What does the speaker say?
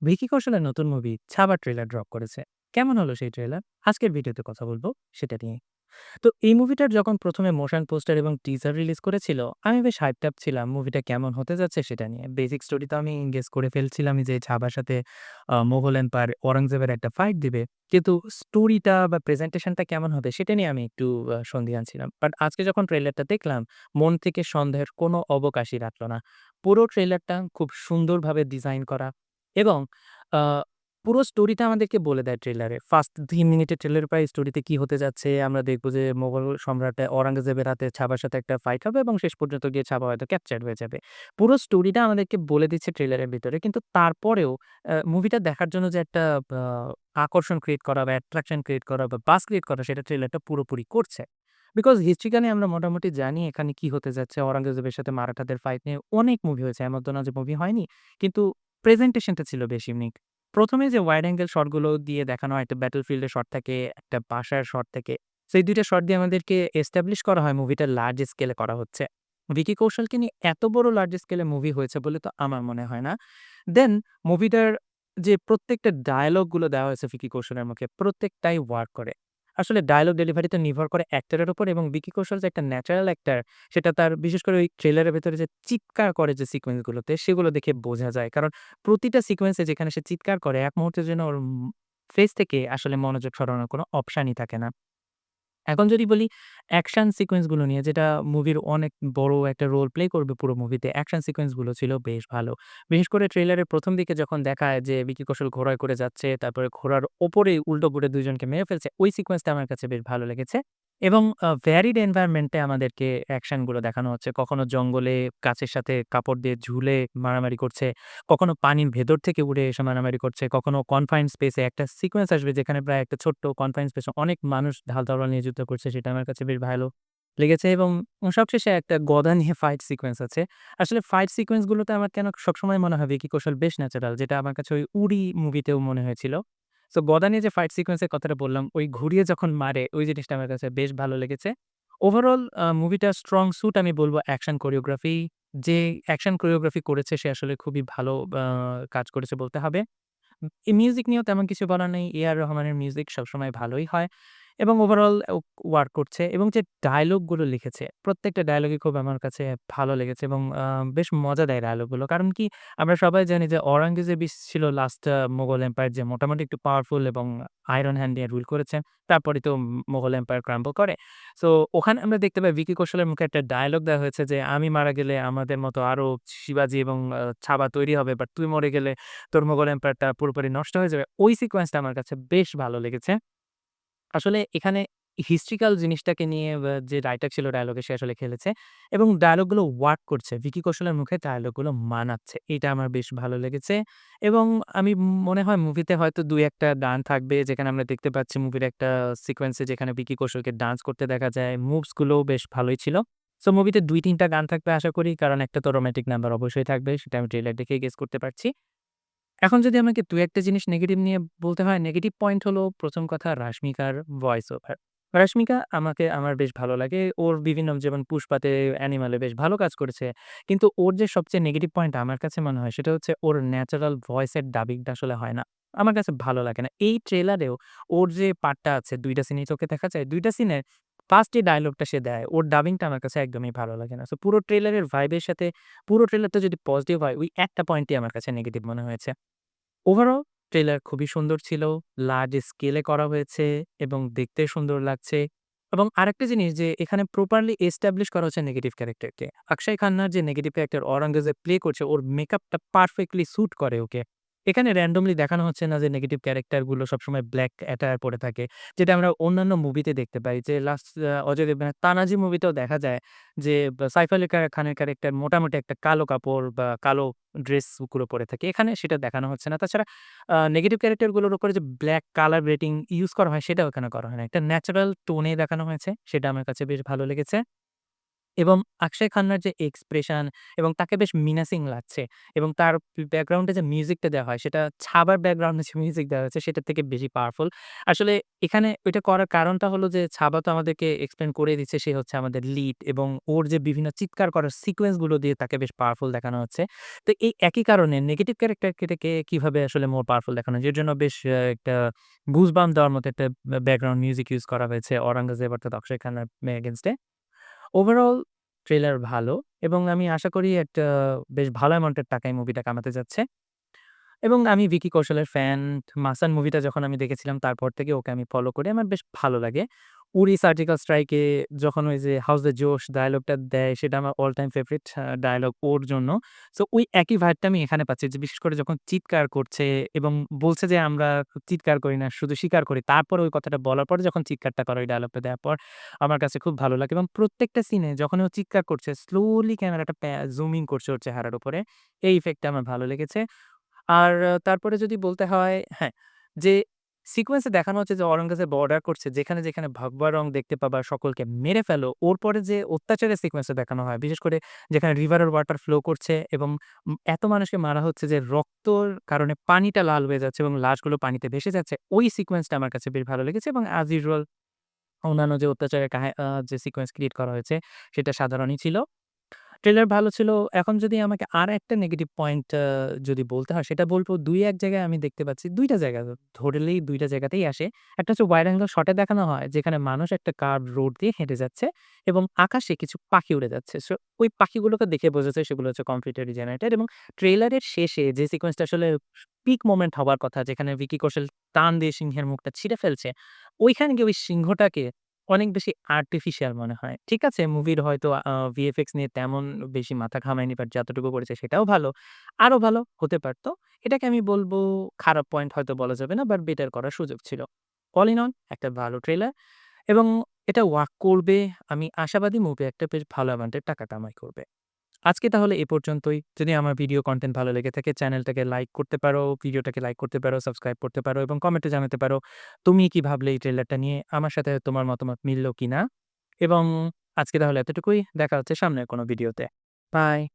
ভিকি কৌশলের নতুন movie 'Chhaava' trailer drop করেছে। কেমন হলো সেই ট্রেলার? আজকের ভিডিওতে কথা বলবো সেটা নিয়ে। তো এই মুভিটার যখন ১ম এ মোশন পোস্টার এবং টিজার রিলিজ করেছিল, আমি বেশ হাইপড আপ ছিলাম মুভিটা কেমন হতে যাচ্ছে সেটা নিয়ে। বেসিক স্টোরি তো আমি গেস করে ফেলছিলামই যে ছাবার সাথে মোগল এম্পায়ার অরঙ্গজেবের একটা ফাইট দিবে। কিন্তু স্টোরিটা বা প্রেজেন্টেশনটা কেমন হবে সেটা নিয়ে আমি একটু সন্দিহান ছিলাম। বাট আজকে যখন ট্রেলারটা দেখলাম, মন থেকে সন্দেহের কোনো অবকাশই রাখল না। পুরো ট্রেলারটা খুব সুন্দরভাবে ডিজাইন করা এবং আ পুরো স্টোরিটা আমাদেরকে বলে দেয় ট্রেলারে। ফার্স্ট ৩ মিনিটের ট্রেলারে প্রায় স্টোরিতে কি হতে যাচ্ছে আমরা দেখব যে মোগল সম্রাট অরঙ্গজেবের হাতে ছাবার সাথে একটা ফাইট হবে এবং শেষ পর্যন্ত গিয়ে ছাবা হয়তো ক্যাপচার্ড হয়ে যাবে। পুরো স্টোরিটা আমাদেরকে বলে দিচ্ছে ট্রেলারের ভিতরে। কিন্তু তারপরেও মুভিটা দেখার জন্য যে একটা আ আকর্ষণ ক্রিয়েট করা বা অ্যাট্রাকশন ক্রিয়েট করা বা বাজ ক্রিয়েট করা সেটা ট্রেলারটা পুরোপুরি করছে। বিকজ হিস্ট্রিক্যালি আমরা মোটামুটি জানি এখানে কি হতে যাচ্ছে। অরঙ্গজেবের সাথে মারাঠাদের ফাইট নিয়ে অনেক মুভি হয়েছে। এমন তো না যে মুভি হয়নি। কিন্তু প্রেজেন্টেশনটা ছিল বেশ ইউনিক। ১ম এ যে ওয়াইড অ্যাঙ্গেল শটগুলো দিয়ে দেখানো হয়, একটা ব্যাটলফিল্ড এর শট থাকে, একটা বাসার শট থাকে। সেই ২ টা শট দিয়ে আমাদেরকে এস্টাবলিশ করা হয় মুভিটা লার্জ স্কেলে করা হচ্ছে। ভিকি কৌশলকে নিয়ে এত বড় লার্জ স্কেলে মুভি হয়েছে বলে তো আমার মনে হয় না। দেন মুভিটার যে প্রত্যেকটা ডায়ালগ গুলো দেওয়া হয়েছে ভিকি কৌশলের মুখে, প্রত্যেকটাই ওয়ার্ক করে। আসলে ডায়ালগ ডেলিভারিতে নির্ভর করে অ্যাক্টরের উপর এবং ভিকি কৌশল যে একটা ন্যাচারাল অ্যাক্টর, সেটা তার বিশেষ করে ওই ট্রেলারের ভেতরে যে চিৎকার করে যে সিকোয়েন্স গুলোতে, সেগুলো দেখে বোঝা যায়। কারণ প্রতিটা সিকোয়েন্সে যেখানে সে চিৎকার করে, এক মুহূর্তের জন্য ওর ফেস থেকে আসলে মনোযোগ সরানোর কোনো অপশনই থাকে না। এখন যদি বলি অ্যাকশন সিকোয়েন্স গুলো নিয়ে, যেটা মুভির অনেক বড় একটা রোল প্লে করবে পুরো মুভিতে। অ্যাকশন সিকোয়েন্স গুলো ছিল বেশ ভালো। বিশেষ করে ট্রেইলারের ১ম দিকে যখন দেখায় যে ভিকি কৌশল ঘোড়ায় করে যাচ্ছে, তারপরে ঘোড়ার উপরেই উল্টো করে ২ জনকে মেরে ফেলছে। ওই সিকোয়েন্সটা আমার কাছে বেশ ভালো লেগেছে। এবং ভ্যারিড এনভায়রনমেন্ট এ আমাদেরকে অ্যাকশন গুলো দেখানো হচ্ছে। কখনো জঙ্গলে গাছের সাথে কাপড় দিয়ে ঝুলে মারামারি করছে, কখনো পানির ভেতর থেকে উড়ে এসে মারামারি করছে, কখনো কনফাইন্ড স্পেস এ একটা সিকোয়েন্স আসবে যেখানে প্রায় একটা ছোট্ট কনফাইন্ড স্পেস এ অনেক মানুষ ঢাল তরোয়াল নিয়ে যুদ্ধ করছে, সেটা আমার কাছে বেশ ভালো লেগেছে এবং সবশেষে একটা গদা নিয়ে ফাইট সিকোয়েন্স আছে। আসলে ফাইট সিকোয়েন্স গুলোতে আমার কেন সবসময় মনে হয় ভিকি কৌশল বেশ ন্যাচারাল, যেটা আমার কাছে ওই উড়ি মুভিতেও মনে হয়েছিল। সো গদা নিয়ে যে ফাইট সিকোয়েন্স এর কথাটা বললাম, ওই ঘুরিয়ে যখন মারে ওই জিনিসটা আমার কাছে বেশ ভালো লেগেছে। ওভারঅল মুভিটার স্ট্রং সুট আমি বলব অ্যাকশন কোরিওগ্রাফি। যে অ্যাকশন কোরিওগ্রাফি করেছে সে আসলে খুবই ভালো কাজ করেছে বলতে হবে। মিউজিক নিয়েও তেমন কিছু বলার নেই। এ আর রহমানের মিউজিক সবসময় ভালোই হয় এবং ওভারঅল ওয়ার্ক করছে এবং যে ডায়ালগ গুলো লিখেছে, প্রত্যেকটা ডায়ালগই খুব আমার কাছে ভালো লেগেছে এবং বেশ মজা দেয় ডায়ালগ গুলো। কারণ কি আমরা সবাই জানি যে অরঙ্গজেবই ছিল লাস্ট মোগল এম্পায়ার, যে মোটামুটি একটু পাওয়ারফুল এবং আয়রন হ্যান্ড নিয়ে রুল করেছেন। তারপরেই তো মোগল এম্পায়ার ক্রাম্বল করে। সো ওখানে আমরা দেখতে পাই ভিকি কৌশলের মুখে একটা ডায়ালগ দেওয়া হয়েছে যে, "আমি মারা গেলে আমাদের মতো আরো শিবাজি এবং ছাবা তৈরি হবে। বাট তুই মরে গেলে তোর মোগল এম্পায়ারটা পুরোপুরি নষ্ট হয়ে যাবে।" ওই সিকোয়েন্সটা আমার কাছে বেশ ভালো লেগেছে। আসলে এখানে হিস্ট্রিক্যাল জিনিসটাকে নিয়ে যে রাইটার ছিল ডায়ালগে, সে আসলে খেলেছে এবং ডায়ালগগুলো ওয়ার্ক করছে। ভিকি কৌশলের মুখে ডায়ালগগুলো মানাচ্ছে। এটা আমার বেশ ভালো লেগেছে এবং আমি মনে হয় মুভিতে হয়তো ২-১ টা গান থাকবে, যেখানে আমরা দেখতে পাচ্ছি মুভির একটা সিকোয়েন্সে যেখানে ভিকি কৌশলকে ডান্স করতে দেখা যায়। মুভস গুলোও বেশ ভালোই ছিল। সো মুভিতে ২-৩ টা গান থাকবে আশা করি। কারণ একটা তো রোমান্টিক নাম্বার অবশ্যই থাকবে। সেটা আমি ট্রেইলার দেখেই গেস করতে পারছি। এখন যদি আমাকে ২-১ টা জিনিস নেগেটিভ নিয়ে বলতে হয়, নেগেটিভ পয়েন্ট হলো ১ম কথা রাশমিকার ভয়েস ওভার। রাশমিকা আমার বেশ ভালো লাগে। ওর বিভিন্ন যেমন 'পুষ্পাতে', 'অ্যানিমাল' এ বেশ ভালো কাজ করেছে। কিন্তু ওর যে সবচেয়ে নেগেটিভ পয়েন্ট আমার কাছে মনে হয় সেটা হচ্ছে ওর ন্যাচারাল ভয়েসের ডাবিংটা আসলে হয় না। আমার কাছে ভালো লাগে না। এই ট্রেলারেও ওর যে পার্টটা আছে, ২ টা সিনেই তোকে দেখা যায়। ২ টা সিনে ফার্স্ট যে ডায়ালগটা সে দেয়, ওর ডাবিংটা আমার কাছে একদমই ভালো লাগে না। সো পুরো ট্রেলারের ভাইবের সাথে পুরো ট্রেলারটা যদি পজিটিভ হয়, ওই একটা পয়েন্টই আমার কাছে নেগেটিভ মনে হয়েছে। ওভারঅল ট্রেইলার খুবই সুন্দর ছিল। লার্জ স্কেলে করা হয়েছে এবং দেখতে সুন্দর লাগছে। এবং আরেকটা জিনিস যে এখানে প্রপারলি এস্টাবলিশ করা হচ্ছে নেগেটিভ ক্যারেক্টারকে। অক্ষয় খান্নার যে নেগেটিভ ক্যারেক্টার অরঙ্গজেব প্লে করছে, ওর মেকআপটা পারফেক্টলি স্যুট করে ওকে। এখানে র‍্যান্ডমলি দেখানো হচ্ছে না যে নেগেটিভ ক্যারেক্টার গুলো সবসময় ব্লাক অ্যাটায়ার পরে থাকে। যেটা আমরা অন্যান্য মুভিতে দেখতে পাই যে লাস্ট অজয় দেবগনের 'তানাজি' মুভিতেও দেখা যায় যে সাইফ আলি খানের ক্যারেক্টার মোটামুটি একটা কালো কাপড় বা কালো ড্রেস গুলো পরে থাকে। এখানে সেটা দেখানো হচ্ছে না। তাছাড়া নেগেটিভ ক্যারেক্টার গুলোর উপরে যে ব্লাক কালার রেটিং ইউস করা হয় সেটাও এখানে করা হয় না। একটা ন্যাচারাল টোন এ দেখানো হয়েছে। সেটা আমার কাছে বেশ ভালো লেগেছে। এবং অক্ষয় খান্নার যে এক্সপ্রেশন এবং তাকে বেশ মিনাসিং লাগছে এবং তার ব্যাকগ্রাউন্ডে যে মিউজিকটা দেওয়া হয় সেটা ছাবার ব্যাকগ্রাউন্ডে যে মিউজিক দেওয়া হয়েছে সেটার থেকে বেশি পাওয়ারফুল। আসলে এখানে ওইটা করার কারণটা হলো যে ছাবা তো আমাদেরকে এক্সপ্লেইন করে দিচ্ছে সে হচ্ছে আমাদের লিড এবং ওর যে বিভিন্ন চিৎকার করার সিকোয়েন্স গুলো দিয়ে তাকে বেশ পাওয়ারফুল দেখানো হচ্ছে। তো এই একই কারণে নেগেটিভ ক্যারেক্টারকে কিভাবে আসলে মোর পাওয়ারফুল দেখানো যায় এর জন্য বেশ একটা গুজবাম্প দেওয়ার মতো একটা ব্যাকগ্রাউন্ড মিউজিক ইউস করা হয়েছে অরঙ্গজেব অর্থাৎ অক্ষয় খান্নার এগেইনস্ট এ। ওভারঅল ট্রেলার ভালো এবং আমি আশা করি একটা বেশ ভালো অ্যামাউন্টের টাকা এই মুভিটা কামাতে যাচ্ছে। এবং আমি ভিকি কৌশলের ফ্যান। 'মাসান' মুভিটা যখন আমি দেখেছিলাম তারপর থেকে ওকে আমি ফলো করি। আমার বেশ ভালো লাগে। 'উরি সার্জিক্যাল স্ট্রাইক' এ যখন ওই যে 'হাউস দ্য জোশ' ডায়ালগটা দেয় সেটা আমার অল টাইম ফেভারিট ডায়ালগ ওর জন্য। সো ওই একই ভাইবটা আমি এখানে পাচ্ছি যে বিশেষ করে যখন চিৎকার করছে এবং বলছে যে আমরা চিৎকার করি না শুধু স্বীকার করি। তারপরে ওই কথাটা বলার পরে যখন চিৎকারটা করে ওই ডায়ালগটা দেওয়ার পর আমার কাছে খুব ভালো লাগে এবং প্রত্যেকটা সিনে যখন ও চিৎকার করছে স্লোলি ক্যামেরাটা জুম ইন করছে ওর চেহারার উপরে। এই ইফেক্টটা আমার ভালো লেগেছে। আর তারপরে যদি বলতে হয় হ্যাঁ, যে সিকোয়েন্সে দেখানো হচ্ছে যে অরঙ্গজেব অর্ডার করছে যেখানে ভগবা রং দেখতে পাবা সকলকে মেরে ফেলো। ওর পরে যে অত্যাচারের সিকোয়েন্সটা দেখানো হয়, বিশেষ করে যেখানে রিভারের ওয়াটার ফ্লো করছে এবং এত মানুষকে মারা হচ্ছে যে রক্তর কারণে পানিটা লাল হয়ে যাচ্ছে এবং লাশগুলো পানিতে ভেসে যাচ্ছে। ওই সিকোয়েন্সটা আমার কাছে বেশ ভালো লেগেছে এবং অ্যাজ ইউজুয়াল অন্যান্য যে অত্যাচারের যে সিকোয়েন্স ক্রিয়েট করা হয়েছে সেটা সাধারণই ছিল। ট্রেলার ভালো ছিল। এখন যদি আমাকে আরেকটা নেগেটিভ পয়েন্ট যদি বলতে হয় সেটা বলব ২-১ জায়গায় আমি দেখতে পাচ্ছি ২ টা জায়গা ধরলেই ২ টা জায়গাতেই আসে। একটা হচ্ছে ওয়াইড অ্যাঙ্গেল শটে দেখানো হয় যেখানে মানুষ একটা কার্ভড রোড দিয়ে হেঁটে যাচ্ছে এবং আকাশে কিছু পাখি উড়ে যাচ্ছে। সো ওই পাখিগুলোকে দেখে বোঝা যায় সেগুলো হচ্ছে কম্পিউটার জেনারেটেড এবং ট্রেইলারের শেষে যে সিকোয়েন্সটা আসলে পিক মোমেন্ট হবার কথা যেখানে ভিকি কৌশল টান দিয়ে সিংহের মুখটা ছিঁড়ে ফেলছে, ওইখানে গিয়ে ওই সিংহটাকে অনেক বেশি আর্টিফিশিয়াল মনে হয়। ঠিক আছে, মুভির হয়তো ভিএফএক্স নিয়ে তেমন বেশি মাথা ঘামায়নি বাট যতটুকু করেছে সেটাও ভালো। আরো ভালো হতে পারত। এটাকে আমি বলব খারাপ পয়েন্ট হয়তো বলা যাবে না বাট বেটার করার সুযোগ ছিল। অল ইন অল একটা ভালো ট্রেলার এবং এটা ওয়ার্ক করবে। আমি আশাবাদী মুভি একটা বেশ ভালো অ্যামাউন্টের টাকা কামাই করবে। আজকে তাহলে এ পর্যন্তই। যদি আমার ভিডিও কনটেন্ট ভালো লেগে থাকে চ্যানেলটাকে লাইক করতে পারো, ভিডিওটাকে লাইক করতে পারো, সাবস্ক্রাইব করতে পারো এবং কমেন্টে জানাতে পারো তুমি কি ভাবলে এই ট্রেলারটা নিয়ে? আমার সাথে তোমার মতামত মিলল কিনা? এবং আজকে তাহলে এতটুকুই। দেখা হচ্ছে সামনের কোনো ভিডিওতে। বাই।